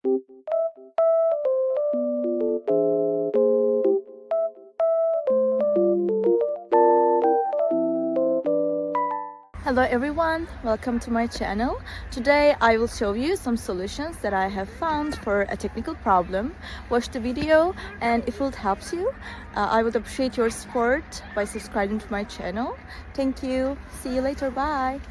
Hello everyone, welcome to my channel. Today I will show you some solutions that I have found for a technical problem. Watch the video, and if it helps you, I would appreciate your support by subscribing to my channel. Thank you. See you later. Bye.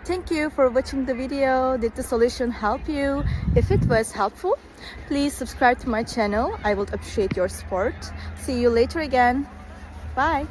Thank you for watching the video. Did the solution help you? If it was helpful, please subscribe to my channel. I would appreciate your support. See you later again. Bye.